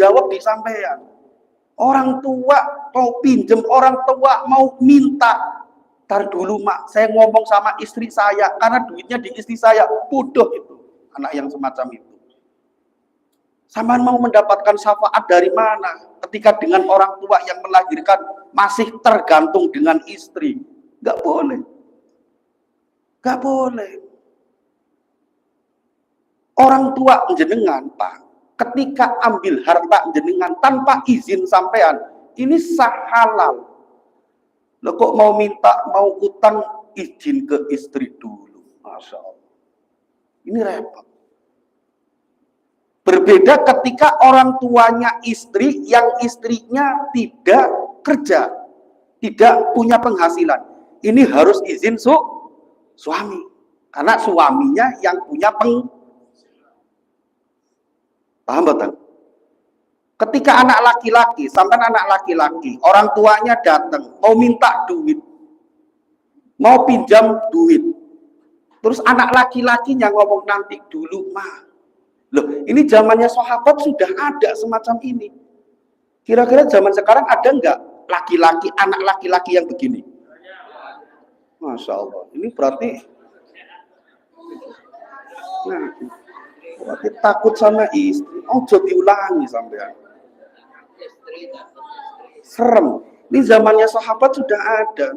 jawab di sampean. Orang tua mau pinjem, orang tua mau minta. Tar dulu mak, saya ngomong sama istri saya karena duitnya di istri saya. Bodoh itu anak yang semacam itu. Sampean mau mendapatkan syafaat dari mana ketika dengan orang tua yang melahirkan masih tergantung dengan istri? Gak boleh. Gak boleh. Orang tua jenengan, Pak, ketika ambil harta jenengan tanpa izin sampean, ini sah halal. Lo kok mau minta, mau utang, izin ke istri dulu. Masya Allah. Ini repot. Berbeda ketika orang tuanya istri, yang istrinya tidak kerja, tidak punya penghasilan. Ini harus izin suami. Karena suaminya yang punya paham betul? Ketika anak laki-laki, sampai anak laki-laki, orang tuanya datang, mau minta duit, mau pinjam duit. Terus anak laki-lakinya ngomong nanti dulu, mah. Loh, ini zamannya sahabat sudah ada semacam ini. Kira-kira zaman sekarang ada enggak laki-laki, anak laki-laki yang begini? Masya Allah, ini berarti berarti takut sama istri. Ojo diulangi sampean. Serem. Ini zamannya sahabat sudah ada.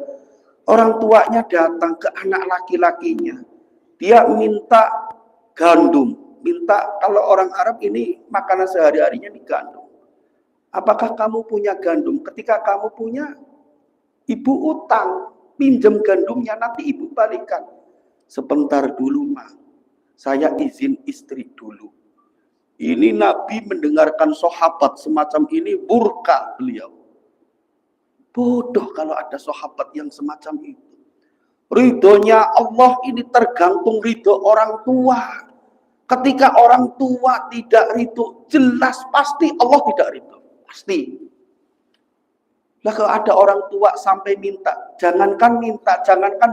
Orang tuanya datang ke anak laki-lakinya. Dia minta gandum. Minta, kalau orang Arab ini makanan sehari-harinya di gandum. Apakah kamu punya gandum? Ketika kamu punya, ibu utang. Pinjam gandumnya, nanti ibu balikan. Sebentar dulu, Ma. Saya izin istri dulu. Ini Nabi mendengarkan sahabat semacam ini, murka beliau. Bodoh kalau ada sahabat yang semacam itu. Ridhonya Allah ini tergantung ridho orang tua. Ketika orang tua tidak ridho, jelas pasti Allah tidak ridho. Pasti. Lah kalau ada orang tua sampai minta, jangankan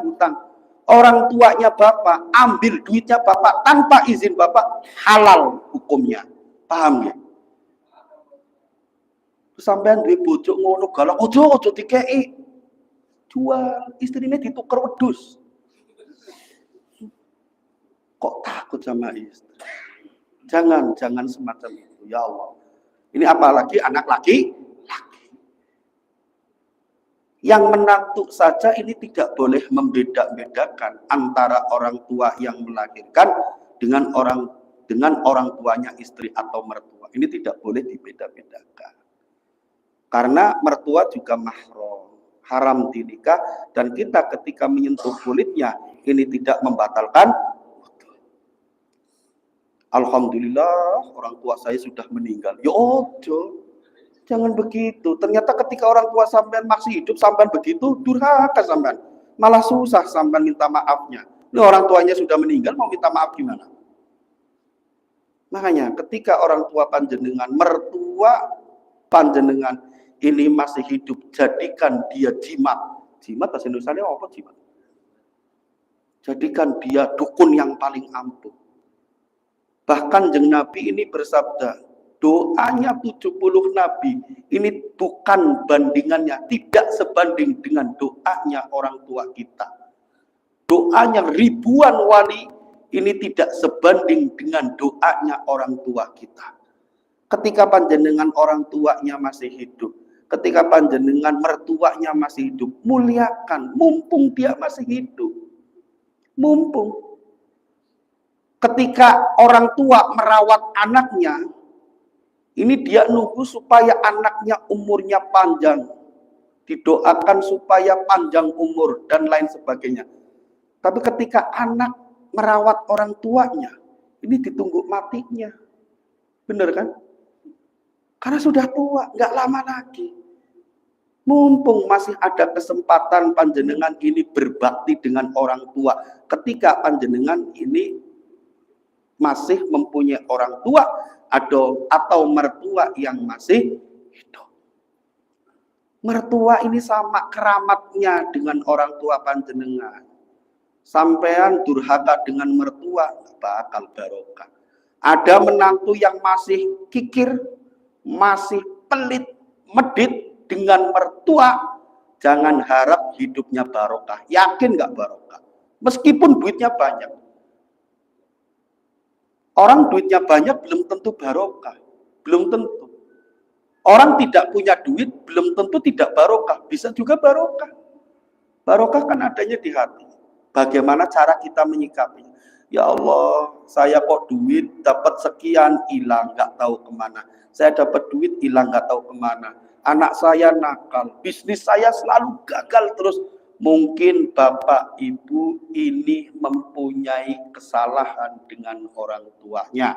hutang. Orang tuanya bapak, ambil duitnya bapak tanpa izin bapak, halal hukumnya. Paham ya? Sampean duwe bojo ngono galak, ojo dikei. Jual, istrinya ditukar wedhus. Kok takut sama istri? Jangan semacam itu, ya Allah. Ini apalagi anak laki. Yang menantu saja ini tidak boleh membeda-bedakan antara orang tua yang melahirkan dengan orang tuanya istri atau mertua. Ini tidak boleh dibeda-bedakan. Karena mertua juga mahram, haram dinikah, dan kita ketika menyentuh kulitnya ini tidak membatalkan. Alhamdulillah orang tua saya sudah meninggal. Ya ojo. Jangan begitu. Ternyata ketika orang tua sampean masih hidup, sampean begitu, durhaka sampean. Malah susah sampean minta maafnya. Ini orang tuanya sudah meninggal, mau minta maaf gimana? Makanya ketika orang tua panjenengan, mertua panjenengan ini masih hidup, jadikan dia jimat. Jimat bahasa Indonesianya apa jimat? Jadikan dia dukun yang paling ampuh. Bahkan Jeng Nabi ini bersabda, doanya 70 Nabi ini bukan bandingannya, tidak sebanding dengan doanya orang tua kita. Doanya ribuan wali ini tidak sebanding dengan doanya orang tua kita. Ketika panjenengan orang tuanya masih hidup, ketika panjenengan mertuanya masih hidup, muliakan, mumpung dia masih hidup. Mumpung. Ketika orang tua merawat anaknya, ini dia nunggu supaya anaknya umurnya panjang. Didoakan supaya panjang umur dan lain sebagainya. Tapi ketika anak merawat orang tuanya, ini ditunggu matinya. Bener kan? Karena sudah tua, nggak lama lagi. Mumpung masih ada kesempatan panjenengan ini berbakti dengan orang tua. Ketika panjenengan ini masih mempunyai orang tua, atau mertua yang masih hidup. Mertua ini sama keramatnya dengan orang tua panjenengan. Sampean durhaka dengan mertua, bakal barokah. Ada menantu yang masih kikir, masih pelit, medit dengan mertua, jangan harap hidupnya barokah. Yakin nggak barokah? Meskipun duitnya banyak. Orang duitnya banyak belum tentu barokah. Belum tentu. Orang tidak punya duit belum tentu tidak barokah. Bisa juga barokah. Barokah kan adanya di hati. Bagaimana cara kita menyikapinya? Ya Allah, saya kok duit dapat sekian hilang nggak tahu kemana. Saya dapat duit hilang nggak tahu kemana. Anak saya nakal, bisnis saya selalu gagal terus. Mungkin Bapak Ibu ini mempunyai kesalahan dengan orang tuanya.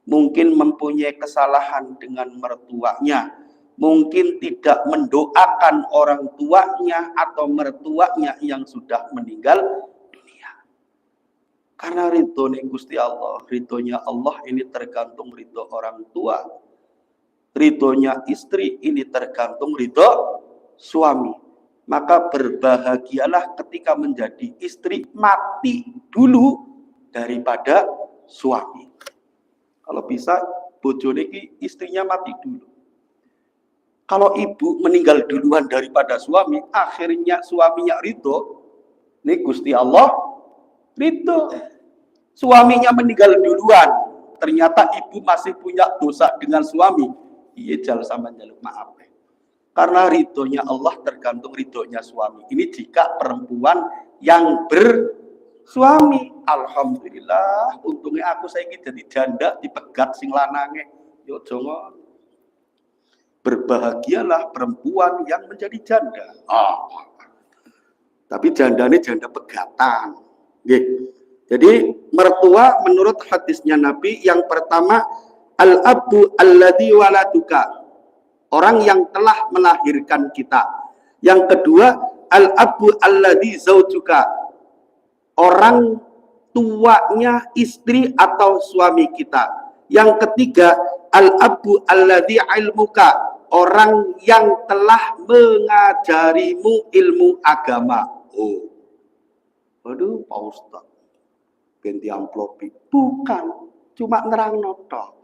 Mungkin mempunyai kesalahan dengan mertuanya. Mungkin tidak mendoakan orang tuanya atau mertuanya yang sudah meninggal dunia. Karena ridhonya Gusti Allah, ridhonya Allah ini tergantung ridho orang tua. Ridhonya istri ini tergantung ridho suami. Maka berbahagialah ketika menjadi istri mati dulu daripada suami. Kalau bisa bojone iki istrinya mati dulu. Kalau ibu meninggal duluan daripada suami, akhirnya suaminya ridho. Ini Gusti Allah ridho. Suaminya meninggal duluan, ternyata ibu masih punya dosa dengan suami. Iya jal sama jaluk maaf. Karena ridhonya Allah tergantung ridhonya suami. Ini jika perempuan yang bersuami. Alhamdulillah, untungnya aku saiki jadi janda dipegat sing lanange. Yo jongo. Berbahagialah perempuan yang menjadi janda. Tapi jandanya janda pegatan. Jadi mertua menurut hadisnya Nabi yang pertama al-abu alladzi waladuka, orang yang telah melahirkan kita. Yang kedua al-abu alladzi zaujuka, orang tuanya istri atau suami kita. Yang ketiga al-abu alladzi ilmuka, orang yang telah mengajarimu ilmu agama. Waduh, Pak Ustaz, ganti amplopi. Bukan, cuma nerang notok.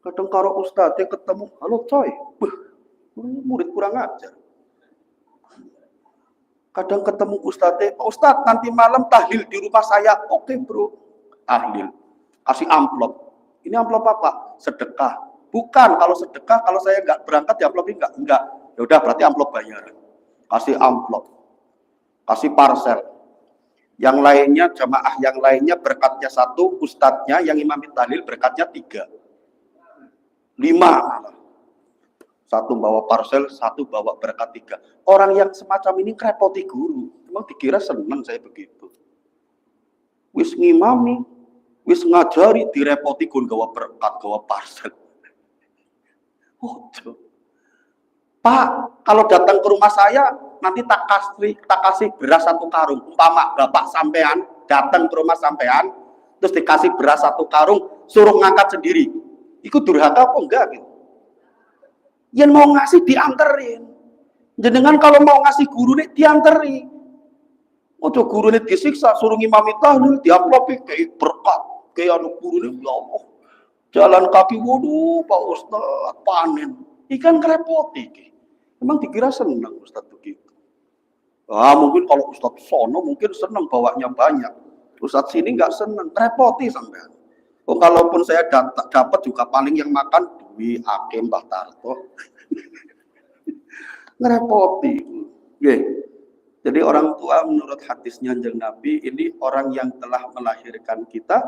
Kadang karo ustadznya ketemu, halo coy, murid kurang ajar. Kadang ketemu ustadznya, Pak Ustadz nanti malam tahlil di rumah saya. Oke bro, tahlil. Kasih amplop. Ini amplop apa? Sedekah. Bukan, kalau sedekah, kalau saya nggak berangkat ya amplopnya enggak. Ya udah berarti amplop bayaran. Kasih amplop. Kasih parcel. Yang lainnya, jamaah yang lainnya berkatnya 1, ustadznya yang imam tahlil berkatnya 3. 5 malah. 1 bawa parcel, 1 bawa berkat 3. Orang yang semacam ini ngerepoti guru. Emang dikira seneng saya begitu. Wis ngimami, wis ngajari direpoti gun gawa berkat, gawa parcel. Pak, kalau datang ke rumah saya nanti tak kasih beras 1 karung. Umpama bapak sampean datang ke rumah sampean terus dikasih beras 1 karung, suruh ngangkat sendiri. Ikut durhaka apa enggak gitu? Yang mau ngasih dianterin. Jenengan kalau mau ngasih guru nih dianterin. Ojo guru nih disiksa, suruh ngimami tahlil, diamplopi kayak berkat, kayak anu guru nih, ya Allah. Jalan kaki, waduh Pak Ustaz, panen. Ikan kerepoti. Emang dikira senang Ustaz begitu? Mungkin kalau Ustaz sono mungkin senang bawanya banyak. Ustaz sini nggak senang, repoti sampean. Kalaupun saya dapat juga paling yang makan Dwi, Hakim, Mbah Tarto. Ngerepoti. Jadi orang tua menurut hadisnya Kanjeng Nabi ini orang yang telah melahirkan kita,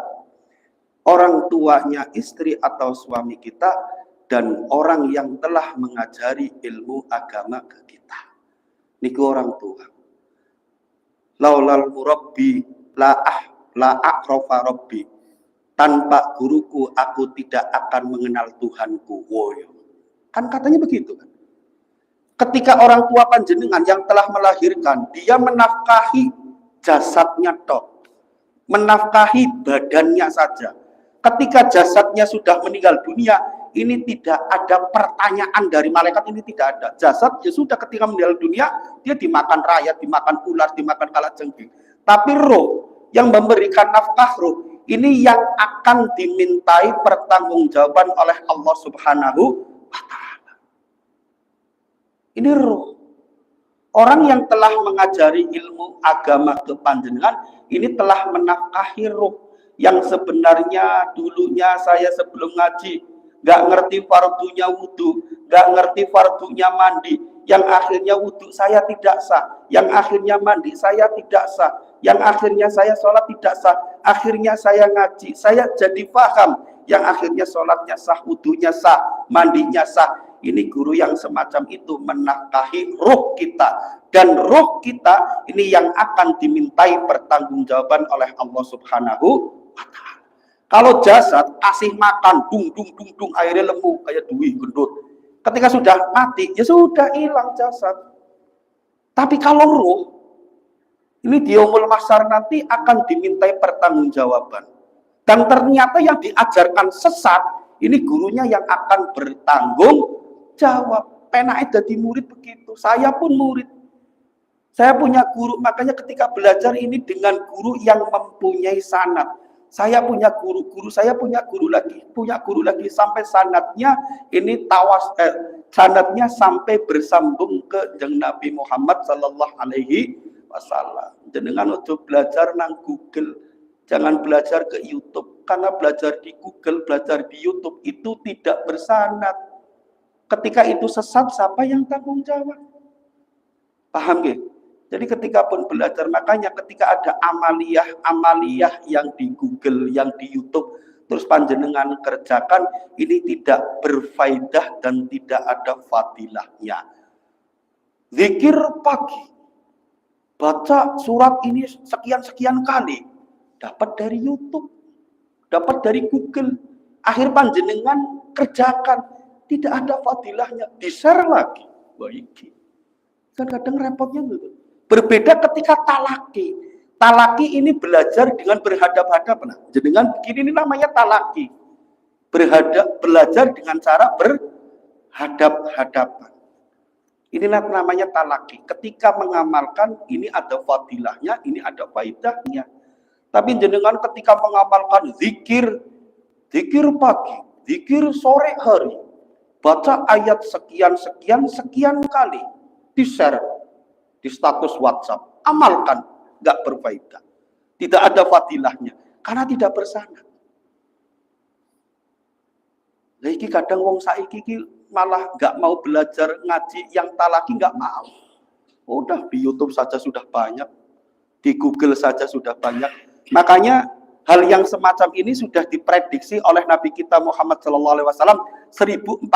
orang tuanya istri atau suami kita, dan orang yang telah mengajari ilmu agama ke kita. Niku orang tua. Laulal murabbi la a'rafa rabbi. Tanpa guruku aku tidak akan mengenal Tuhanku. Woyo. Kan katanya begitu kan. Ketika orang tua panjenengan yang telah melahirkan, dia menafkahi jasadnya tok. Menafkahi badannya saja. Ketika jasadnya sudah meninggal dunia, ini tidak ada pertanyaan dari malaikat, ini tidak ada. Jasad ya sudah ketika meninggal dunia, dia dimakan rakyat, dimakan ular, dimakan kalajengking. Tapi roh yang memberikan nafkah roh, ini yang akan dimintai pertanggungjawaban oleh Allah Subhanahu wa Ta'ala. Ini ruh. Orang yang telah mengajari ilmu agama ke panjenengan ini telah menafkahi ruh yang sebenarnya dulunya saya sebelum ngaji nggak ngerti fardunya wudu, nggak ngerti fardunya mandi, yang akhirnya wudu saya tidak sah, yang akhirnya mandi saya tidak sah, yang akhirnya saya sholat tidak sah, akhirnya saya ngaji, saya jadi paham, yang akhirnya sholatnya sah, wudunya sah, mandinya sah. Ini guru yang semacam itu menafkahi ruh kita, dan ruh kita ini yang akan dimintai pertanggungjawaban oleh Allah Subhanahu wa Ta'ala. Kalau jasad kasih makan dung airnya lemu kayak duwi gendut, ketika sudah mati ya sudah hilang jasad. Tapi kalau ruh ini di yaumul mahsyar nanti akan dimintai pertanggungjawaban, dan ternyata yang diajarkan sesat ini gurunya yang akan bertanggung jawab. Penake dadi murid begitu. Saya pun murid. Saya punya guru, makanya ketika belajar ini dengan guru yang mempunyai sanad. Saya punya guru, saya punya guru lagi sampai sanadnya ini sanadnya sampai bersambung ke Jeng Nabi Muhammad sallallahu alaihi wasallam. Jenengan ojo belajar nang Google, jangan belajar ke YouTube, karena belajar di Google, belajar di YouTube itu tidak bersanad. Ketika itu sesat, siapa yang tanggung jawab? Paham gak? Jadi ketika pun belajar, makanya ketika ada amaliyah yang di Google, yang di YouTube, terus panjenengan kerjakan, ini tidak berfaedah dan tidak ada fadilahnya. Zikir pagi, baca surat ini sekian-sekian kali, dapat dari YouTube, dapat dari Google, akhir panjenengan kerjakan, tidak ada fadilahnya, di-share lagi. Baik. Kan kadang repotnya gitu. Berbeda ketika talaki. Talaki ini belajar dengan berhadap-hadapan. Jenengan begini ini namanya talaki. Belajar dengan cara berhadap-hadapan. Inilah namanya talaki. Ketika mengamalkan ini ada fadilahnya, ini ada faedahnya. Tapi jenengan ketika mengamalkan zikir pagi, zikir sore hari, baca ayat sekian kali, di-share di status WhatsApp, amalkan, nggak berfaedah, tidak ada fadilahnya, karena tidak bersanad. Lagi kadang wong saiki malah nggak mau belajar ngaji yang talaki, nggak mau. Udah di YouTube saja sudah banyak, di Google saja sudah banyak. Makanya hal yang semacam ini sudah diprediksi oleh Nabi kita Muhammad SAW 1400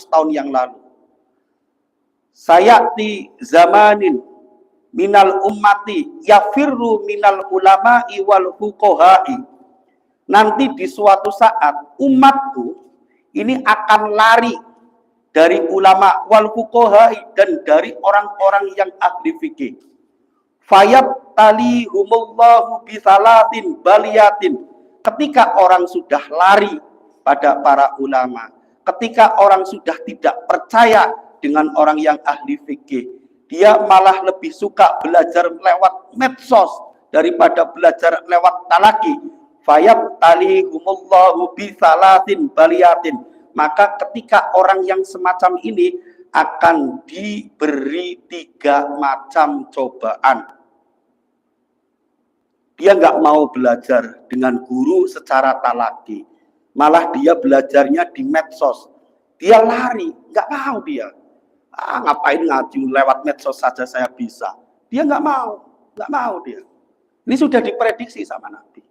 tahun yang lalu. Sayati zamanin minal ummati yafirru minal ulama'i wal fuqaha'i. Nanti di suatu saat umatku ini akan lari dari ulama wal fuqaha'i dan dari orang-orang yang ahli fikih. Fayab tali humullahu bisalatin baliyatin. Ketika orang sudah lari pada para ulama, ketika orang sudah tidak percaya dengan orang yang ahli fikih, dia malah lebih suka belajar lewat medsos daripada belajar lewat talaki. Fayab tali humullahu bisalatin baliyatin. Maka ketika orang yang semacam ini akan diberi 3 macam cobaan. Dia nggak mau belajar dengan guru secara talaki, malah dia belajarnya di medsos. Dia lari, nggak mau dia. Ngapain ngaji lewat medsos saja saya bisa. Dia nggak mau dia. Ini sudah diprediksi sama Nabi.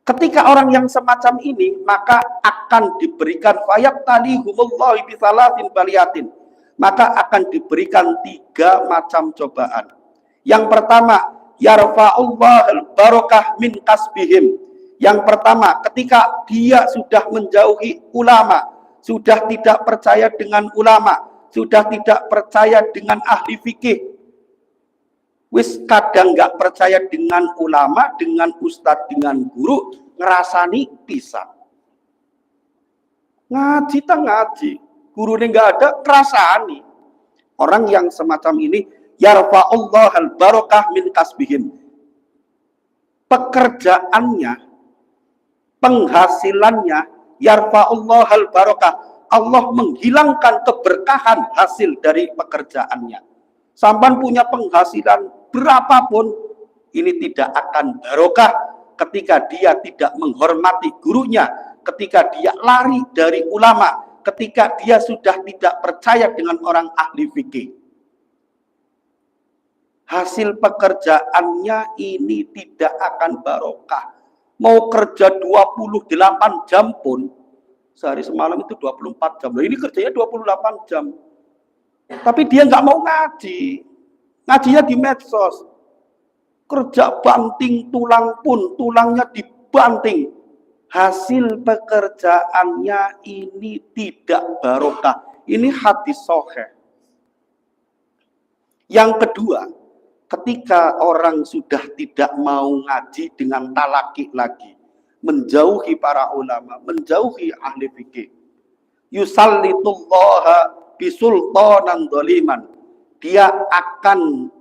Ketika orang yang semacam ini, maka akan diberikan fayab tali humullahi bisalatin baliyatin. Maka akan diberikan 3 macam cobaan. Yang pertama, yarfa'ullahul barokah min kasbihim. Yang pertama, ketika dia sudah menjauhi ulama, sudah tidak percaya dengan ulama, sudah tidak percaya dengan ahli fikih, wis kadang nggak percaya dengan ulama, dengan ustadz, dengan guru, ngerasani pisah. Ngaji, guru ini nggak ada, ngerasani. Orang yang semacam ini yarfa'ullahul barokah min kasbihim. Pekerjaannya penghasilannya yarfa'ullahal barokah, Allah menghilangkan keberkahan hasil dari pekerjaannya. Sampan punya penghasilan berapapun, ini tidak akan barokah ketika dia tidak menghormati gurunya, ketika dia lari dari ulama, ketika dia sudah tidak percaya dengan orang ahli fikih. Hasil pekerjaannya ini tidak akan barokah. Mau kerja 28 jam pun, sehari semalam itu 24 jam. Loh, ini kerjanya 28 jam. Tapi dia nggak mau ngaji. Ngajinya di medsos. Kerja banting tulang pun, tulangnya dibanting. Hasil pekerjaannya ini tidak barokah. Ini hadis sahih. Yang kedua, ketika orang sudah tidak mau ngaji dengan talaki lagi, menjauhi para ulama, menjauhi ahli fikih, yusallitullaha bisultanan dzaliman, dia akan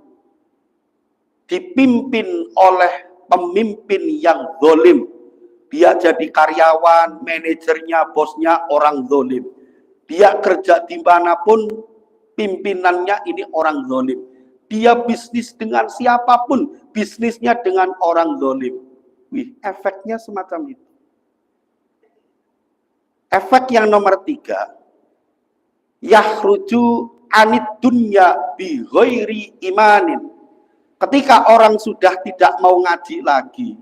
dipimpin oleh pemimpin yang zalim. Dia jadi karyawan, manajernya, bosnya orang zalim. Dia kerja dimanapun, pimpinannya ini orang zalim. Dia bisnis dengan siapapun, bisnisnya dengan orang zalim. Wih, efeknya semacam itu. Efek yang nomor 3, yahruju anid dunya bi ghairi imanin. Ketika orang sudah tidak mau ngaji lagi,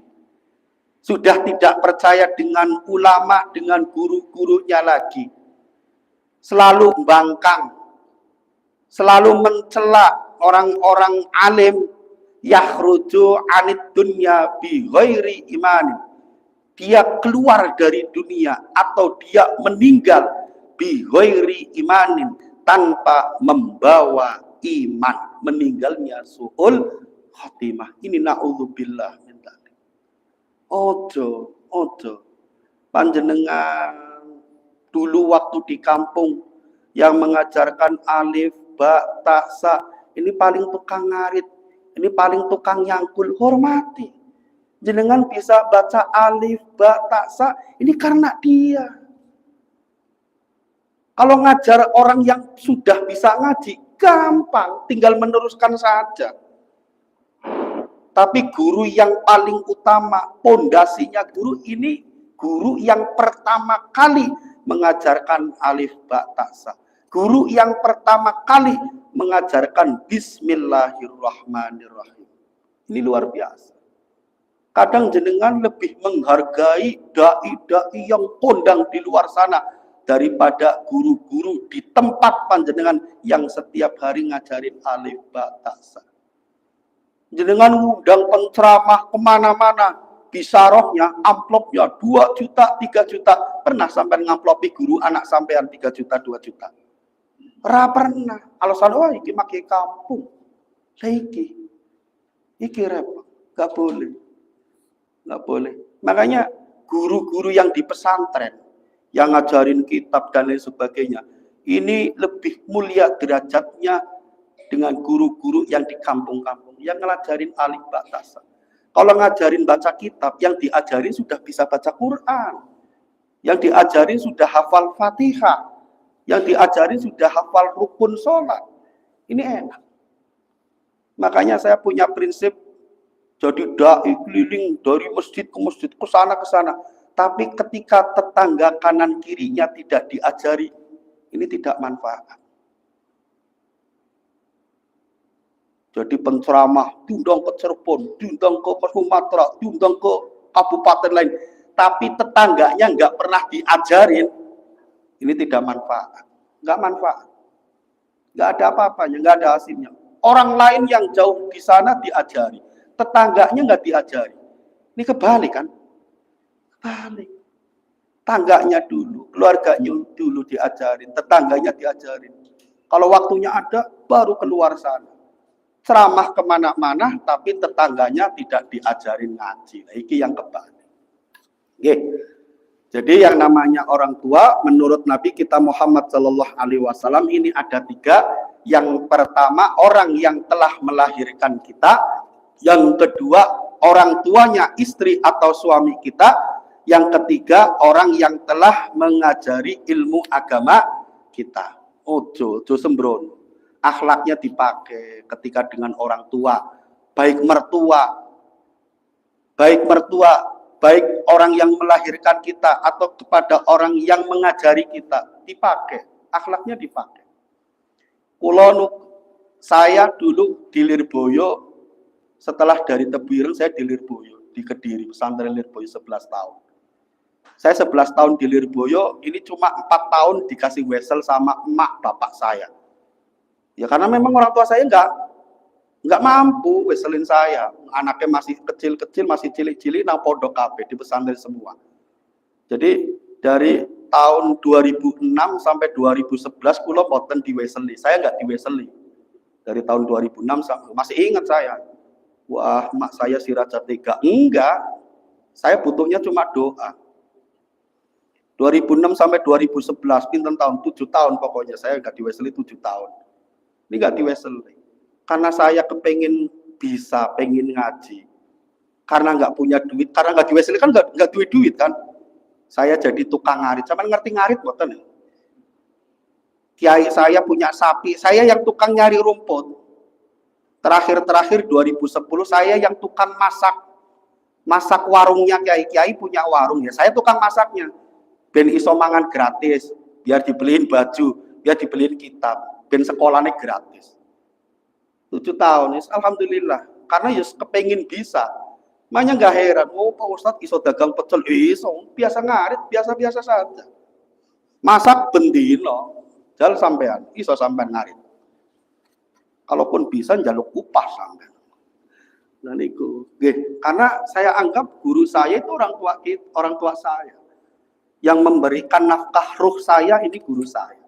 sudah tidak percaya dengan ulama, dengan guru-gurunya lagi, selalu membangkang, selalu mencela orang-orang alim, yahruju anid dunya bi ghairi imanin. Dia keluar dari dunia atau dia meninggal bi ghairi imanin, tanpa membawa iman, meninggalnya su'ul khatimah. Ini na'udzubillah min dzalik. Ojo panjenengan dulu waktu di kampung yang mengajarkan alif, ba, ta, sa, ini paling tukang ngarit, ini paling tukang nyangkul, hormati. Jenengan bisa baca alif, ba, ta, sa, ini karena dia. Kalau ngajar orang yang sudah bisa ngaji, gampang, tinggal meneruskan saja. Tapi guru yang paling utama, pondasinya guru ini, guru yang pertama kali mengajarkan alif, ba, ta, sa. Guru yang pertama kali mengajarkan bismillahirrahmanirrahim. Ini luar biasa. Kadang jenengan lebih menghargai dai-dai yang kondang di luar sana daripada guru-guru di tempat panjenengan yang setiap hari ngajarin alif, ba, ta, sa. Jenengan ngundang penceramah kemana-mana, bisarohnya, amplopnya 2 juta, 3 juta. Pernah sampai ngamplopi guru anak sampean 3 juta, 2 juta? Ora pernah. Alasan, wah iki make kampung. Lah iki repot. Gak boleh. Gak boleh. Makanya guru-guru yang di pesantren, yang ngajarin kitab dan lain sebagainya, ini lebih mulia derajatnya dengan guru-guru yang di kampung-kampung, yang ngajarin alif, ba, ta, sa. Kalau ngajarin baca kitab, yang diajarin sudah bisa baca Quran, yang diajarin sudah hafal Fatihah, yang diajarin sudah hafal rukun sholat. Ini enak. Makanya saya punya prinsip, jadi dai keliling dari masjid ke sana ke sana. Tapi ketika tetangga kanan kirinya tidak diajari, ini tidak manfaat. Jadi penceramah diundang ke Cirebon, diundang ke Sumatera, diundang ke kabupaten lain, tapi tetangganya nggak pernah diajarin, ini tidak manfaat. Nggak manfaat. Nggak ada apa-apanya, nggak ada hasilnya. Orang lain yang jauh di sana diajari, tetangganya nggak diajari. Ini kebalik kan? Kebalik. Tangganya dulu, keluarganya dulu diajarin, tetangganya diajarin. Kalau waktunya ada, baru keluar sana. Ceramah kemana-mana, tapi tetangganya tidak diajarin ngaji. Nah, ini yang kebalik. Oke. Jadi yang namanya orang tua, menurut Nabi kita Muhammad Shallallahu Alaihi Wasallam ini ada 3. Yang pertama, orang yang telah melahirkan kita. Yang kedua, orang tuanya, istri atau suami kita. Yang ketiga, orang yang telah mengajari ilmu agama kita. Ojo sembrono. Akhlaknya dipakai ketika dengan orang tua, baik mertua, baik orang yang melahirkan kita atau kepada orang yang mengajari kita, dipakai, akhlaknya dipakai. Saya dulu di Lirboyo, setelah dari Tebuireng saya di Lirboyo, di Kediri, pesantren Lirboyo 11 tahun. Saya 11 tahun di Lirboyo, ini cuma 4 tahun dikasih wesel sama emak bapak saya. Ya karena memang orang tua saya nggak mampu weselin saya. Anaknya masih kecil-kecil, masih cilik-cilik, nang pondok kabeh di pesantren semua. Jadi dari tahun 2006 sampai 2011 kula boten diweseli. Saya nggak diweseli. Dari tahun 2006 masih ingat saya. Wah, mak saya si Raja Tega. Enggak. Saya butuhnya cuma doa. 2006 sampai 2011, pinten tahun, 7 tahun pokoknya saya nggak diweseli 7 tahun. Ini nggak diweseli. Karena saya kepengen bisa, pengen ngaji. Karena nggak punya duit, karena nggak diweseli kan nggak duit kan. Saya jadi tukang ngarit. Cuman ngerti ngarit boten? Kiai saya punya sapi, saya yang tukang nyari rumput. Terakhir 2010 saya yang tukang masak warungnya kiai punya warung ya. Saya tukang masaknya. Ben iso mangan gratis, biar dibeliin baju, biar dibeliin kitab, ben sekolahnya gratis. 7 tahun, alhamdulillah. Karena ya kepengen bisa. Makanya nggak heran, Pak Ustadz iso dagang pecel, iso biasa ngarit, biasa-biasa saja. Masak bendino, jal sampean, iso sampean ngarit. Kalaupun bisa njaluk upah sampean. Nah niku, karena saya anggap guru saya itu orang tua saya. Yang memberikan nafkah ruh saya ini guru saya.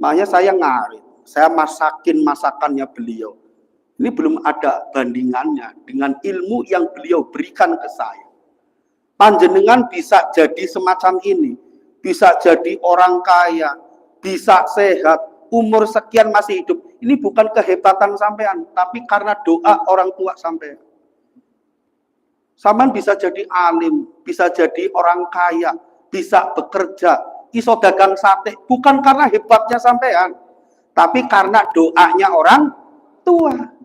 Makanya saya ngarit, saya masakin masakannya beliau. Ini belum ada bandingannya dengan ilmu yang beliau berikan ke saya. Panjenengan bisa jadi semacam ini, bisa jadi orang kaya, bisa sehat, umur sekian masih hidup. Ini bukan kehebatan sampean, tapi karena doa orang tua sampean. Sampean bisa jadi alim, bisa jadi orang kaya, bisa bekerja, iso dagang sate, bukan karena hebatnya sampean, tapi karena doanya orang tua.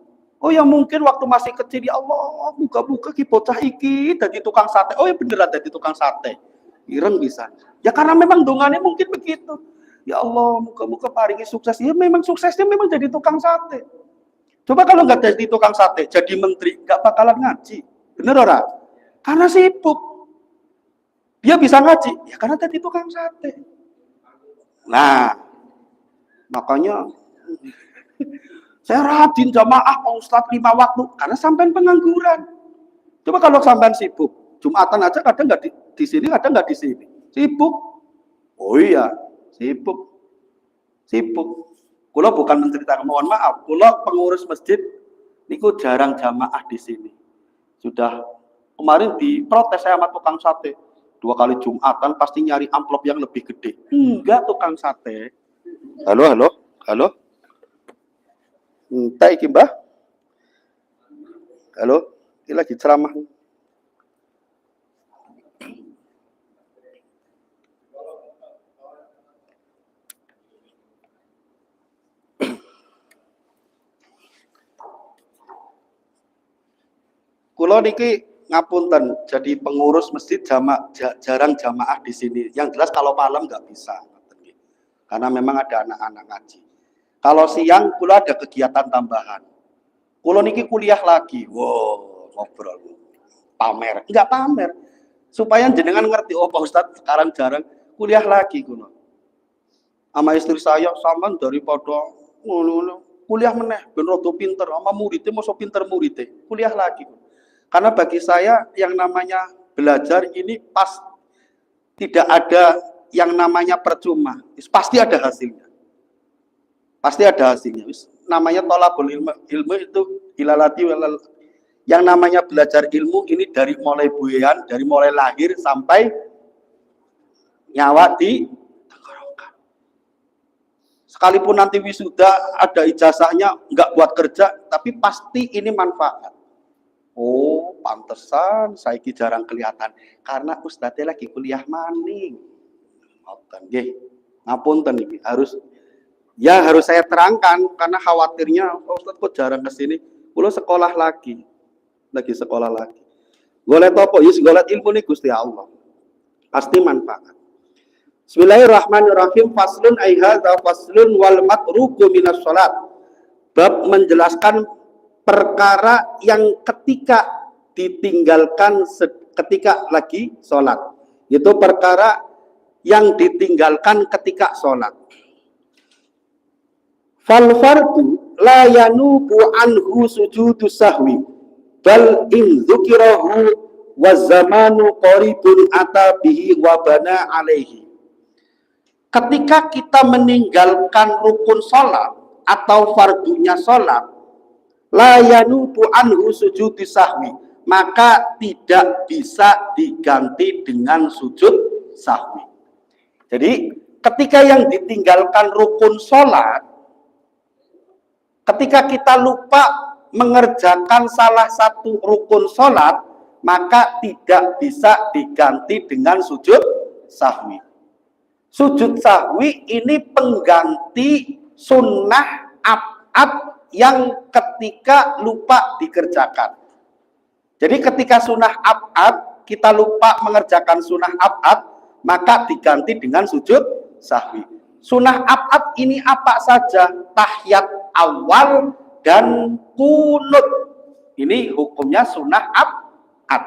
Oh ya mungkin waktu masih kecil, ya Allah, buka-buka ki bocah iki jadi tukang sate. Oh ya beneran jadi tukang sate. Ireng bisa. Ya karena memang dongannya mungkin begitu. Ya Allah, muka-muka paringi sukses. Ya memang suksesnya memang jadi tukang sate. Coba kalau nggak jadi tukang sate, jadi menteri, nggak bakalan ngaji. Bener orang? Karena sibuk. Dia bisa ngaji, ya karena jadi tukang sate. Nah, makanya saya rajin jamaah Pak Ustadz 5 waktu, karena sampean pengangguran. Coba kalau sampean sibuk, Jumatan aja kadang nggak di sini, kadang nggak di sini. Sibuk. Oh iya, sibuk. Kulo bukan menceritakan, mohon maaf, kulo pengurus masjid, niku jarang jamaah di sini. Sudah kemarin diprotes saya sama tukang sate. 2 kali Jumatan pasti nyari amplop yang lebih gede. Enggak tukang sate. Halo. Entah iki Mbah. Halo, ini lagi ceramah. Kulo niki ngapunten, jadi pengurus masjid jarang jamaah di sini. Yang jelas kalau malam nggak bisa, karena memang ada anak-anak ngaji. Kalau siang, kulo ada kegiatan tambahan. Kulo niki kuliah lagi, wow, ngobrol, pamer, nggak pamer, supaya jenengan ngerti. Oh Pak Ustadz sekarang jarang kuliah lagi kulo. Sama istri saya sama daripada kuliah meneh, ben rada pinter, sama muridnya mau so pinter muridnya, kuliah lagi. Karena bagi saya yang namanya belajar ini tidak ada yang namanya percuma, pasti ada hasilnya. Namanya tolabul ilmu itu ilalati yang namanya belajar ilmu ini dari mulai buayan, dari mulai lahir sampai nyawa di tenggorokan. Sekalipun nanti wisuda ada ijazahnya, nggak buat kerja, tapi pasti ini manfaat. Oh, pantesan saiki jarang kelihatan karena ustadznya lagi kuliah maning. Ngoten nggih. Ngapunten iki harus saya terangkan karena khawatirnya Ustadz kok jarang kesini. Kulo sekolah lagi sekolah lagi. Golek apa? Yus golek ilmu nih Gusti Allah. Pasti manfaat. Bismillahirrahmanirrahim. Faslun ai hadza faslun wal matruku minas salat. Bab menjelaskan perkara yang ketika ditinggalkan ketika lagi sholat. Itu perkara yang ditinggalkan ketika sholat. Fal fardu la yanubu anhu sujudu sahwi bal in dzukirahu wa zamanu qaribun ata bihi wa bana alaihi. Ketika kita meninggalkan rukun sholat atau fardunya sholat, la yanubu anhu sujudi sahwi, maka tidak bisa diganti dengan sujud sahwi. Jadi ketika yang ditinggalkan rukun sholat, ketika kita lupa mengerjakan salah satu rukun sholat, maka tidak bisa diganti dengan sujud sahwi. Sujud sahwi ini pengganti sunnah ab'ad yang ketika lupa dikerjakan. Jadi ketika sunnah ab'ad kita lupa mengerjakan sunnah ab'ad, maka diganti dengan sujud sahwi. Sunnah ab'ad ini apa saja? Tahiyat awal dan kunut. Ini hukumnya sunnah ab'ad.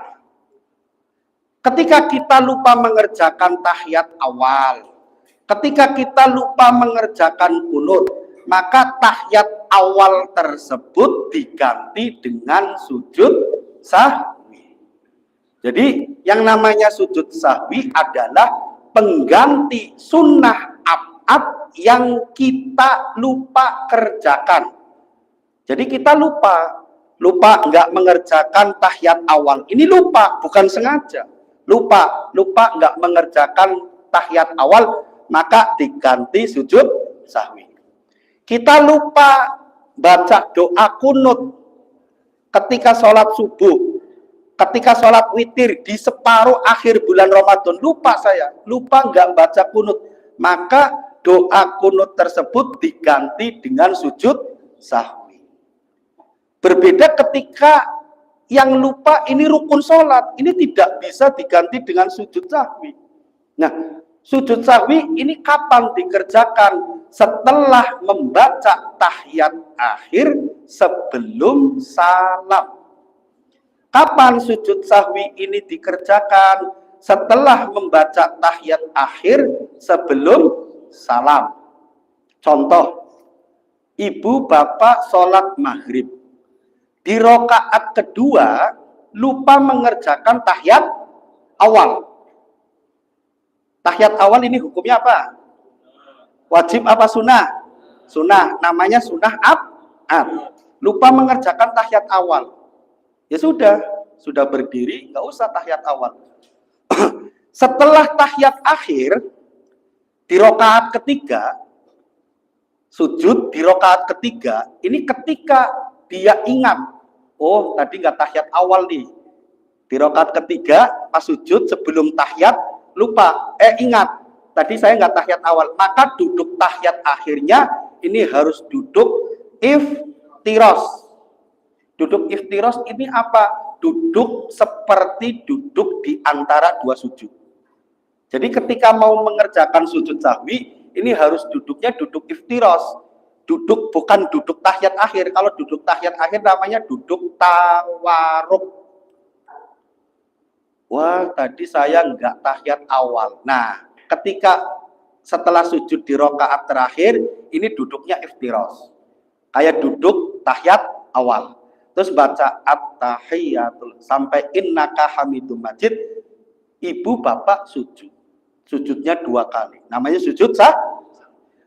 Ketika kita lupa mengerjakan tahiyat awal, ketika kita lupa mengerjakan kunut, maka tahiyat awal tersebut diganti dengan sujud sahwi. Jadi yang namanya sujud sahwi adalah pengganti sunnah ab'ad yang kita lupa kerjakan. Jadi kita lupa nggak mengerjakan tahiyat awal. Ini lupa, bukan sengaja. Lupa nggak mengerjakan tahiyat awal, maka diganti sujud sahwi. Kita lupa baca doa kunut ketika sholat subuh, ketika sholat witir di separuh akhir bulan Ramadan, lupa nggak baca kunut, maka doa kunut tersebut diganti dengan sujud sahwi. Berbeda ketika yang lupa ini rukun sholat, ini tidak bisa diganti dengan sujud sahwi. Nah, sujud sahwi ini kapan dikerjakan? Setelah membaca tahiyat akhir sebelum salam. Kapan sujud sahwi ini dikerjakan? Setelah membaca tahiyat akhir sebelum salam. Contoh, ibu bapak sholat maghrib. Di rakaat kedua lupa mengerjakan tahiyat awal. Tahiyat awal ini hukumnya apa? Wajib apa sunnah? Sunnah, namanya sunnah ab'ad. Lupa mengerjakan tahiyat awal. Ya sudah berdiri, nggak usah tahiyat awal. Setelah tahiyat akhir, di rakaat ketiga, sujud di rakaat ketiga, ini ketika dia ingat, oh tadi nggak tahiyat awal nih. Di rakaat ketiga, pas sujud sebelum tahiyat, lupa, ingat. Tadi saya nggak tahiyat awal, maka duduk tahiyat akhirnya ini harus duduk iftiros. Duduk iftiros ini apa? Duduk seperti duduk di antara dua sujud. Jadi ketika mau mengerjakan sujud sahwi, ini harus duduknya duduk iftiros. Duduk bukan duduk tahiyat akhir. Kalau duduk tahiyat akhir namanya duduk tawaruk. Wah, tadi saya nggak tahiyat awal. Nah, ketika setelah sujud di rakaat terakhir, ini duduknya iftiros. Kayak duduk tahiyat awal. Terus baca at-tahiyatul sampai innaka hamidum majid, ibu bapak sujud. Sujudnya 2 kali. Namanya sujud sah.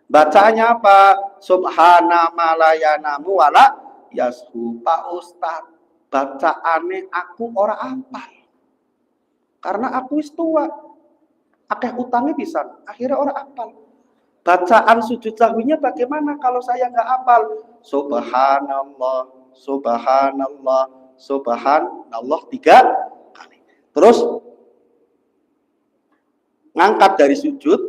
Bacaannya apa? Subhana malayanamu wala yashu. Pak Ustaz, bacaane aku ora apal. Karena aku wis tua. Akeh utangnya bisa, akhirnya orang apal. Bacaan sujud sahwinya bagaimana kalau saya nggak apal? Subhanallah, subhanallah, subhanallah 3 kali. Terus ngangkat dari sujud,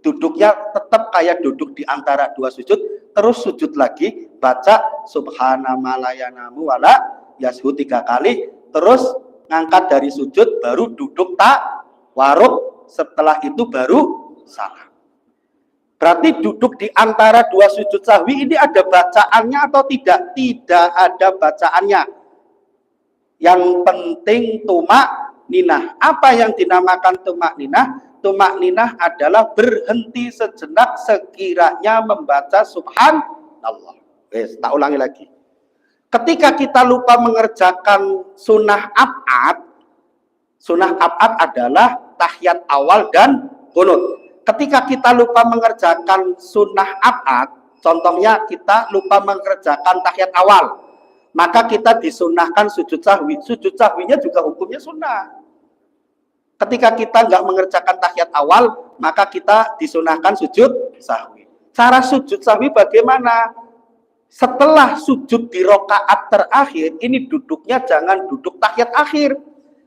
duduknya tetap kayak duduk di antara 2 sujud, terus sujud lagi, baca subhanamalayanamu wala yashu 3 kali, terus ngangkat dari sujud, baru duduk tawarruk, setelah itu baru salam. Berarti duduk di antara 2 sujud sahwi ini ada bacaannya atau tidak? Tidak ada bacaannya. Yang penting tumak ninah. Apa yang dinamakan tumak ninah? Tumak ninah adalah berhenti sejenak sekiranya membaca subhanallah. Tak ulangi lagi. Ketika kita lupa mengerjakan sunnah ab'ad adalah tahiyat awal dan qunut. Ketika kita lupa mengerjakan sunnah ab'ad, contohnya kita lupa mengerjakan tahiyat awal, maka kita disunahkan sujud sahwi. Sujud sahwinya juga hukumnya sunnah. Ketika kita nggak mengerjakan tahiyat awal, maka kita disunahkan sujud sahwi. Cara sujud sahwi bagaimana? Setelah sujud di rokaat terakhir, ini duduknya jangan duduk tahiyat akhir,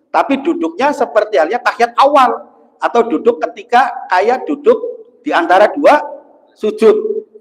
tapi duduknya seperti halnya tahiyat awal. Atau duduk ketika kayak duduk di antara 2 sujud,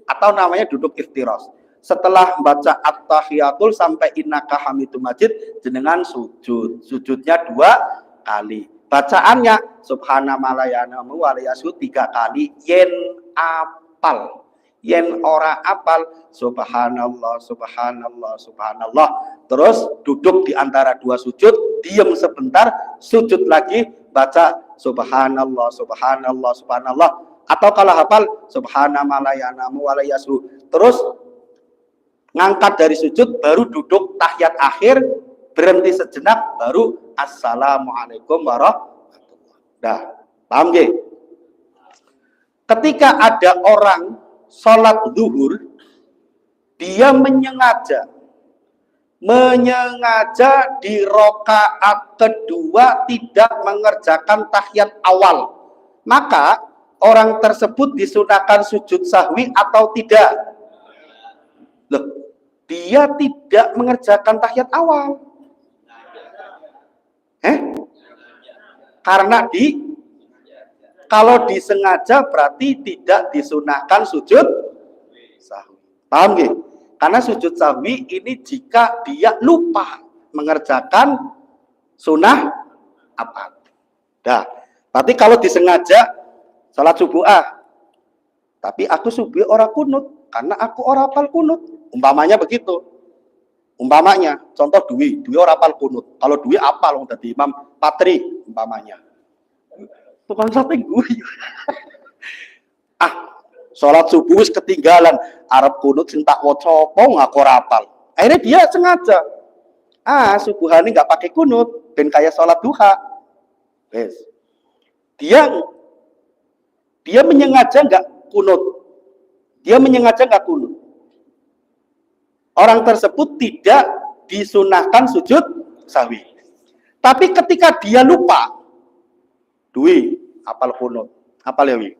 atau namanya duduk iftiros. Setelah baca at-tahiyatul sampai innaka hamidum majid, jenengan sujud. Sujudnya 2 kali. Bacaannya subhanamalayanamu walayashu 3 kali. Yen apal, yen ora apal, subhanallah subhanallah subhanallah. Terus duduk di antara 2 sujud, diam sebentar, sujud lagi, baca subhanallah subhanallah subhanallah, atau kalau hafal subhanamalayanamu walayashu. Terus ngangkat dari sujud, baru duduk tahiyat akhir, berhenti sejenak, baru assalamualaikum warahmatullahi. Dah, paham nggih? Ketika ada orang sholat zuhur, dia menyengaja di rokaat kedua tidak mengerjakan tahiyat awal, maka orang tersebut disunahkan sujud sahwi atau tidak? Loh, dia tidak mengerjakan tahiyat awal. Karena kalau disengaja berarti tidak disunahkan sujud sahwi. Paham nggih? Karena sujud sahwi ini jika dia lupa mengerjakan sunnah ab'ad. Dah, berarti kalau disengaja salat subuh tapi aku subuh ora kunut karena aku ora hafal kunut. Umpamanya begitu. Umpamanya, contoh Dwi ora hafal kunut. Kalau Dwi hafal dadi Imam Patri umpamanya. Tukang sate gue. Sholat subuh wis ketinggalan, arep kunut sing tak waca apa ngaku rapal. Akhirnya dia sengaja. Subuhane nggak pakai kunut, ben kayak sholat duha. Wes. Dia menyengaja nggak kunut. Orang tersebut tidak disunahkan sujud sahwi. Tapi ketika dia lupa, Dwi apal kunut, apal ya wi.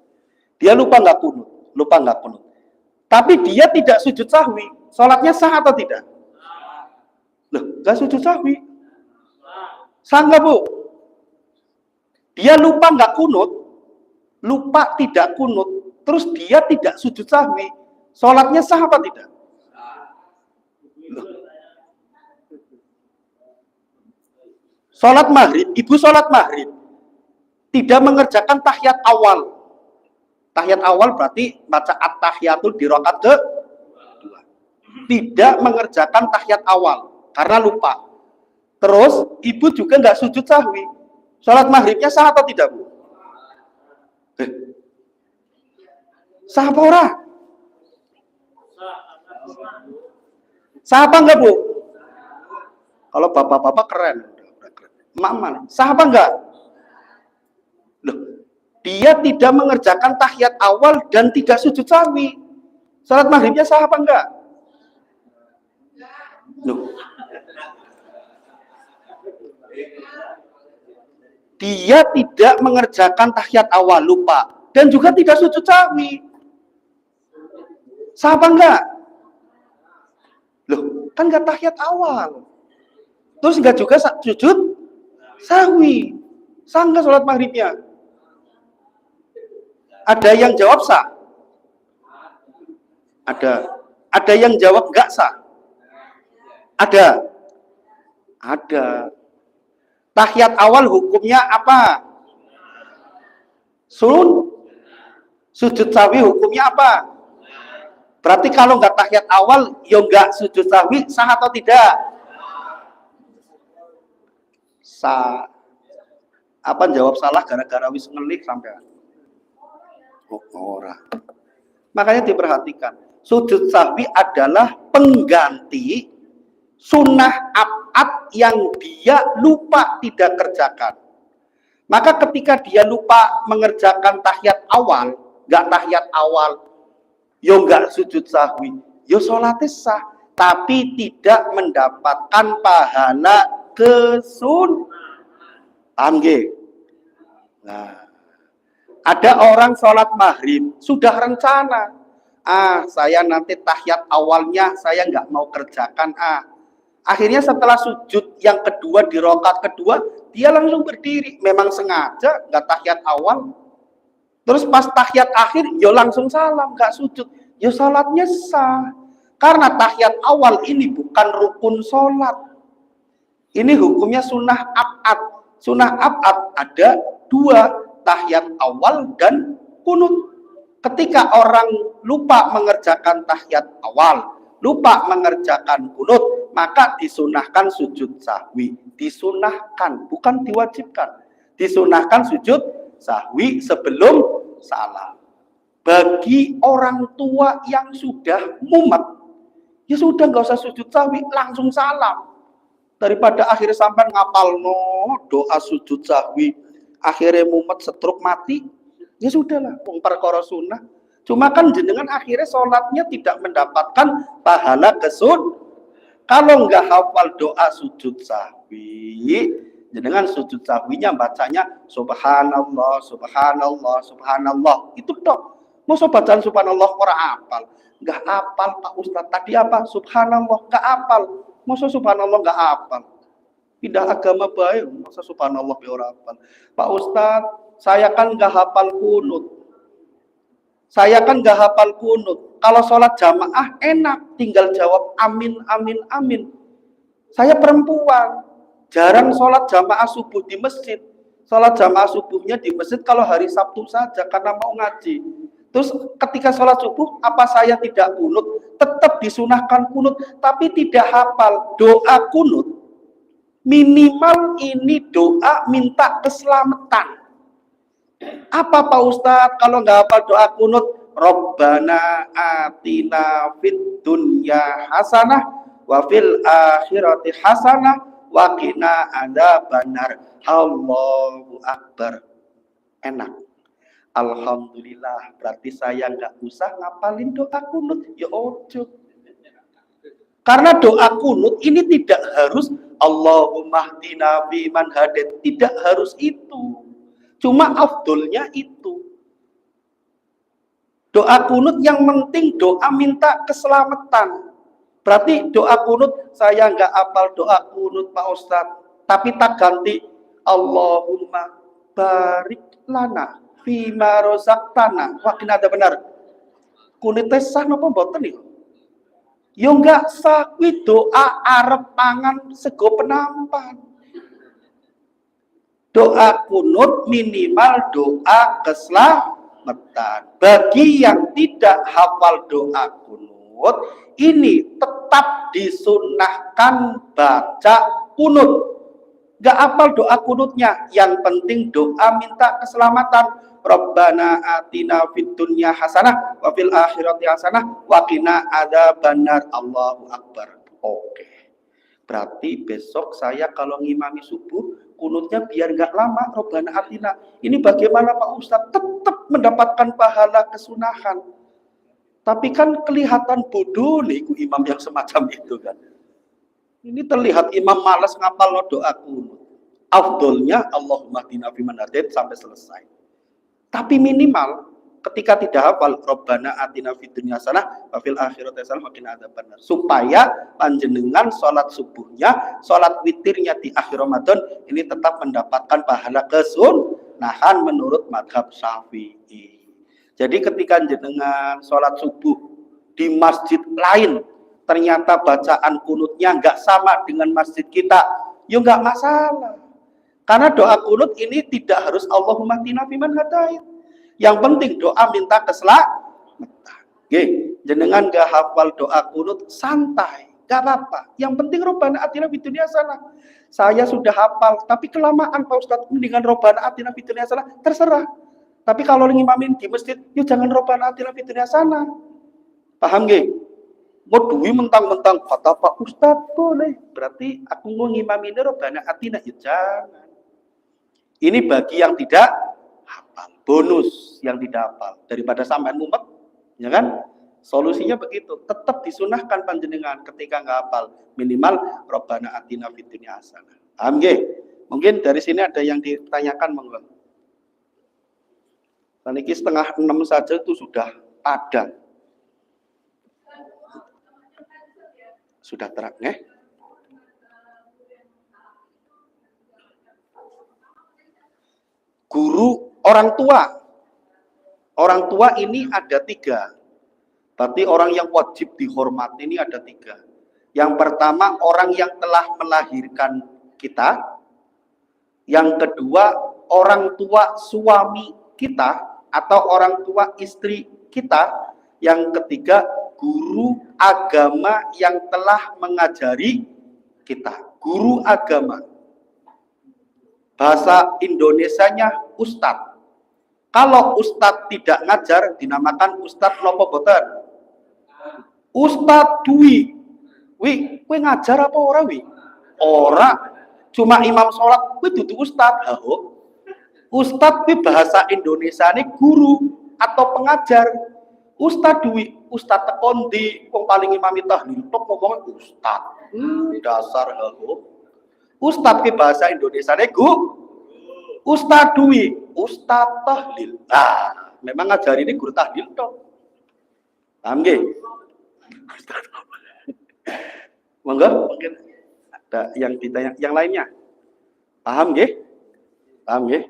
Dia lupa nggak kunut. Tapi dia tidak sujud sahwi. Sholatnya sah atau tidak? Loh, nggak sujud sahwi. Sah nggak, Bu? Dia lupa nggak kunut, lupa tidak kunut, terus dia tidak sujud sahwi. Sholatnya sah apa tidak? Loh. Sholat maghrib, ibu sholat maghrib, tidak mengerjakan tahiyat awal. Tahiyat awal berarti baca at-tahiyatul di rakaat kedua. Tidak mengerjakan tahiyat awal karena lupa. Terus ibu juga nggak sujud sahwi. Sholat maghribnya sah atau tidak, Bu? Sah apa ora? Sah apa enggak, Bu? Kalau bapak-bapak keren. Emak-emak, sah apa enggak? Loh, dia tidak mengerjakan tahiyat awal dan tidak sujud sahwi. Salat maghribnya sah apa enggak? Loh. Dia tidak mengerjakan tahiyat awal, lupa, dan juga tidak sujud sahwi. Sah apa enggak? Loh, kan enggak tahiyat awal. Terus enggak juga sujud sahwi. Sah enggak sholat maghribnya? Ada yang jawab sah? Ada. Ada yang jawab enggak sah? Ada. Ada. Tahiyat awal hukumnya apa? Sujud sahwi hukumnya apa? Berarti kalau nggak tahiyat awal, ya nggak sujud sahwi, sah atau tidak? Sah. Apa jawab salah gara-gara wis ngelik sampai? Oh, ora. Makanya diperhatikan, sujud sahwi adalah pengganti sunnah abad yang dia lupa tidak kerjakan. Maka ketika dia lupa mengerjakan tahiyat awal, nggak tahiyat awal, yo nggak sujud sahwi, yo sholatnya sah, tapi tidak mendapatkan pahala kesunahan. Nah, ada orang sholat maghrib sudah rencana, saya nanti tahiyat awalnya saya nggak mau kerjakan, akhirnya setelah sujud yang kedua di rakaat kedua dia langsung berdiri, memang sengaja nggak tahiyat awal. Terus pas tahiyat akhir, yo langsung salam, nggak sujud, yo sholatnya sah. Karena tahiyat awal ini bukan rukun sholat. Ini hukumnya sunnah abad. Sunnah abad ada dua, tahiyat awal dan kunut. Ketika orang lupa mengerjakan tahiyat awal, lupa mengerjakan kunut, maka disunahkan sujud sahwi. Disunahkan, bukan diwajibkan. Disunahkan sujud sahwi sebelum salam. Bagi orang tua yang sudah mumet, ya sudah nggak usah sujud sahwi, langsung salam. Daripada akhirnya sampai ngapal doa sujud sahwi, akhirnya mumet setruk mati, ya sudahlah, perkara sunnah. Cuma kan jenengan akhirnya sholatnya tidak mendapatkan pahala kesun. Kalau nggak hafal doa sujud sahwi, jenengan sujud sahwinya bacanya subhanallah, subhanallah, subhanallah. Itu dok. Masa bacaan subhanallah orang apal? Nggak apal Pak Ustadz. Tadi apa? Subhanallah. Nggak apal. Masa subhanallah nggak apal? Pindah agama baik. Masa subhanallah ya orang apal? Pak Ustadz, saya kan nggak hafal kunut. Saya kan nggak hafal kunut. Kalau sholat jamaah enak, tinggal jawab amin, amin, amin. Saya perempuan, jarang sholat jamaah subuh di masjid. Sholat jamaah subuhnya di masjid kalau hari Sabtu saja karena mau ngaji. Terus ketika sholat subuh, apa saya tidak kunut? Tetap disunahkan kunut, tapi tidak hafal doa kunut. Minimal ini doa minta keselamatan. Apa Pak Ustadz kalau nggak hafal doa kunut? Rabbana atina fid dunya hasanah wa fil akhirati hasanah wa qina adzabannar. Allahu akbar. Enak. Alhamdulillah, berarti saya nggak usah ngapalin doa kunut. Ya ojo. Karena doa kunut ini tidak harus Allahumma hdina fiman hadait, tidak harus itu. Cuma afdolnya itu. Doa kunut yang penting doa minta keselamatan. Berarti doa kunut saya nggak hafal doa kunut Pak Ustadz, tapi tak ganti Allahumma barik lana fima rozaqtana. Wah, kena ada benar. Kunut sah napa mboten niku? Yo nggak sah kuwi doa arep pangan sego penampan. Doa kunut minimal doa keselamatan. Bagi yang tidak hafal doa kunut, ini tetap disunahkan baca kunut. Gak hafal doa kunutnya, yang penting doa minta keselamatan. Rabbana atina fid dunya hasanah wa fil akhirati hasanah wa qina adzabannar. Allahu akbar. Oke. Berarti besok saya kalau ngimami subuh kunutnya biar nggak lama, Robbana atina. Ini bagaimana Pak Ustadz? Tetap mendapatkan pahala kesunahan. Tapi kan kelihatan bodoh nih imam yang semacam itu kan. Ini terlihat imam malas ngapal doa kunut. Afdolnya Allahumma hdina fiman hadait sampai selesai. Tapi minimal ketika tidak hafal Rabbana atina fid dunya hasanah wa fil akhirati hasanah wa qina adzabannar, supaya panjenengan sholat subuhnya, sholat witirnya di akhir Ramadan ini tetap mendapatkan pahala kesunahan menurut madhab Syafi'i. Jadi ketika jenengan sholat subuh di masjid lain ternyata bacaan kunutnya nggak sama dengan masjid kita, ya nggak masalah. Karena doa kunut ini tidak harus Allahumma hdina fiman hadait. Yang penting doa minta keselamatan. Jenengan gak hafal doa kunut, santai, gak apa-apa. Yang penting Rabbana atina fid dunya hasanah. Saya sudah hafal, tapi kelamaan Pak Ustadz, mendingan Rabbana atina fid dunya hasanah, terserah. Tapi kalau ngimamin di masjid, yuk jangan Rabbana atina fid dunya hasanah. Paham gak? Mau duwi mentang-mentang kata Pak Ustadz boleh, berarti aku mau ngimamin Rabbana atina, ya jangan. Ini bagi yang tidak hafal, bonus yang tidak hafal daripada sampean mumet, ya kan? Solusinya begitu, tetap disunahkan panjenengan ketika nggak hafal minimal Rabbana atina fid dunya hasanah. Paham nggih? Mungkin dari sini ada yang ditanyakan, monggo. Niki 5:30 saja itu sudah padang. Sudah terang, nggih? Guru orang tua ini ada 3. Berarti orang yang wajib dihormati ini ada 3. Yang pertama orang yang telah melahirkan kita. Yang kedua orang tua suami kita atau orang tua istri kita. Yang ketiga guru agama yang telah mengajari kita. Guru agama. Bahasa Indonesianya ustadz. Kalau ustadz tidak ngajar dinamakan ustadz nopo boten? Ustadz Dwi. Wi, kowe ngajar apa ora wi? Ora. Cuma imam sholat, kowe dudu ustadz. Ustadz kuwi bahasa Indonesiane guru atau pengajar. Ustadz Dwi, ustadz tekon di wong paling imam tahlil tok ngomong ustadz. Dasar Ustadz ke bahasa Indonesia nego, Ustadz Dwi, Ustadz tahlil. Memang ngajar ini guru tahlil toh. Paham nggih? Monggo, mungkin ada yang ditanya, yang lainnya. Paham nggih? Paham nggih?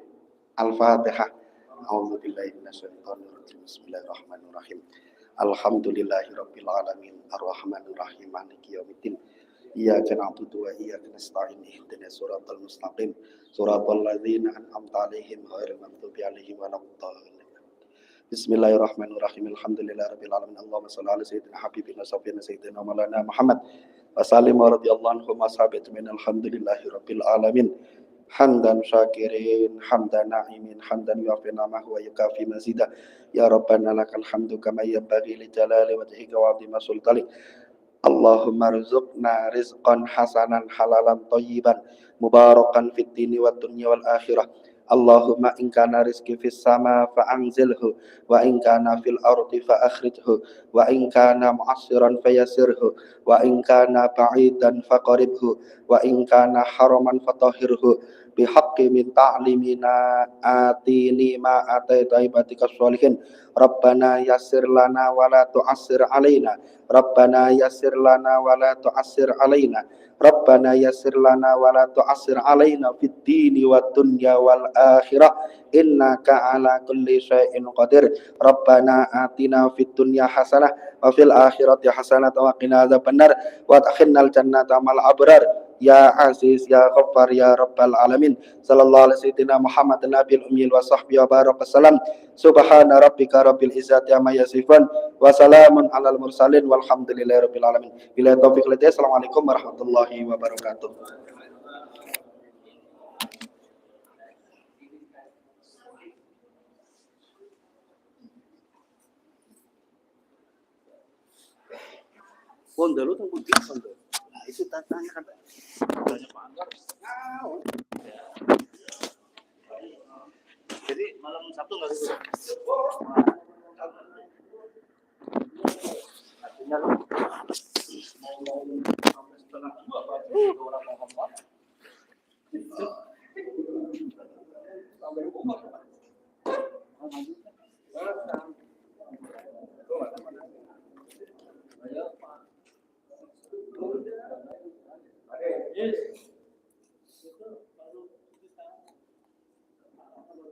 Al-Fatihah. A'udzubillahi minasyaitonir rajim. Bismillahirrahmanirrahim. Alhamdulillahirabbil alamin, arrahmanir rahim, maliki yaumiddin. Iyyaka na'budu wa iyyaka nasta'in, ihdinas siratal mustaqim, siratal ladzina an'amta 'alaihim ghairil maghdubi 'alaihim waladdallin. Bismillahirrahmanirrahim. Alhamdulillahirabbil alamin. Allahumma shalli 'ala sayyidina habibina syafiina sayyidina maulana Muhammad wa sallim wa radhiyallahu anhum ashabihi ajmain. Alhamdulillahirabbil alamin. Hamdan syakirin, hamdan na'imin, hamdan yu'afi ni'amahu wa yukafi mazidah. Ya Rabbana lakal hamdu kama yanbaghi li jalali wajhika wa 'azimi sultanik. Allahumma rizqna rizqan hasanan halalan thayyiban mubarakan fid dini wad dunya wal akhirah. Allahumma in kana rizqi fis sama fa anzilhu wa in kana fil ardi fa akhrijhu wa in kana mu'assiran fayassirhu wa in kana ba'idan faqaribhu wa in kana haraman fatahhirhu bihaqqi min ta'limina atini ma ataita ibadikas sholihin. Rabbana yassir lana wa la tu'assir alaina. Rabbana yassir lana wa la tu'assir alaina. Rabbana yassir lana wa la tu'assir alaina fid dini wad dunya wal akhirah. Innaka ala kulli syai'in qadir. Rabbana atina fid dunya hasanah wa fil akhirati hasanah wa qina adzabannar wa adkhilnal jannata ma'al abrar. Ya Aziz, Ya Ghaffar, Ya Rabbal Alamin. Sallallahu alaihi sayyidina Muhammad Nabil Ummil wa sahbihi wa baraka salam. Subhana rabbika rabbil izzati amma yasifun wa salamun alal mursalin walhamdulillahi rabbil alamin. Bila taufiq hidayah. Assalamualaikum warahmatullahi wabarakatuh. Pon dulu tunggu dia pon. Nah, itu tanya kan. Banyak banget. Jadi malam Sabtu nggak libur. Artinya lo mau setengah 2 apa orang ngomong. Sampai